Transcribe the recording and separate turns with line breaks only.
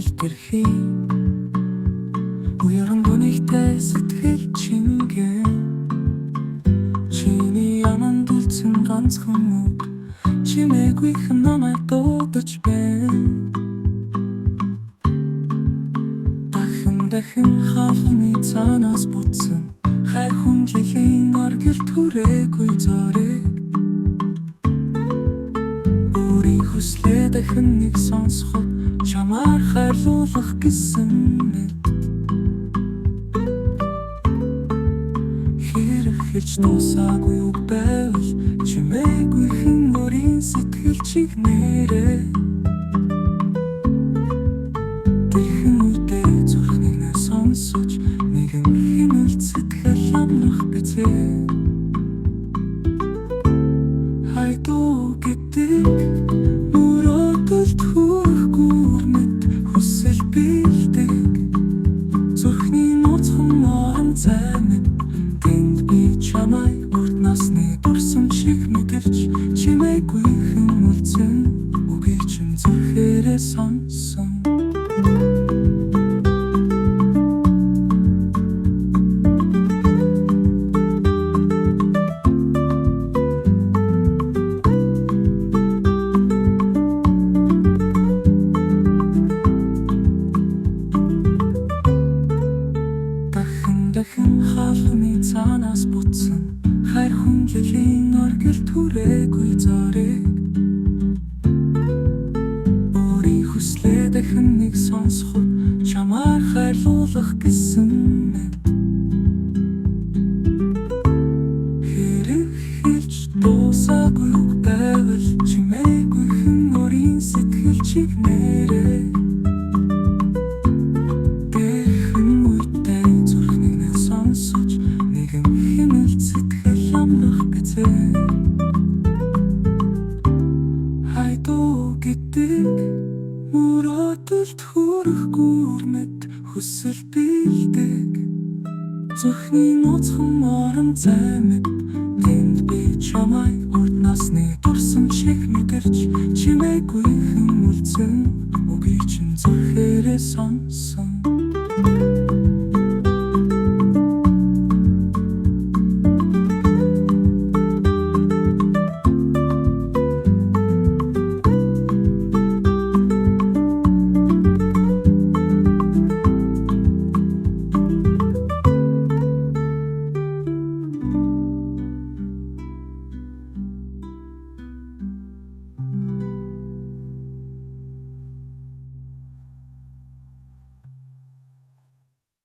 илэрхий уяран үнийхтэй сэтгэл чингэн чиний яман дулцэн ганцхан үг чимээгүйхэн намайг дуудаж байна. Дахин хаалхны цаанаас буцсан хайр хүнжихийн оргил түрээгүй зориг өөрийн хүслээ дахин нэг сонсоход чамаар хайрлуулах гэсэн мэд хэрэг хэлж дуусаагүй үг байвал чимээгүйхэн өөрийн сэтгэл чигнэрээ тэрхэн үедээ зүрхнээ сонсож нэгэн хэмээл сэтгэл амрах бизээ хайдуу гэдэг мөрөөдөлд хүрэхгүй үрмэд хүсэл бэлдэг зүрхний нууцхан орон зайнад тэнд би чамайг урд насны дурсан шиг мэдэрч чимээгүйхэн үлдсэн үгийг чинь зүрхээрээ сонсон. Дахин хаалхны цаанаас буцсан хайр хүнжихийн оргил түрээгүй зориг өөрийн хүслээ дахин нэг сонсоход чамаар хайрлуулах гэсэн мэд хэрэг хэлж дуусаагүй үг байвал чимээгүйхэн өөрийн сэтгэл чигнэрээ хайдуу гэдэг мөрөөдөлд хүрэхгүй үрмэд хүсэл бэлдэг зүрхний нууцхан орон зайнад тэнд би чамайг урд насны дурсан шиг мэдэрч чимээгүйхэн үлдсэн үгийг чинь зүрхээрээ сонсон.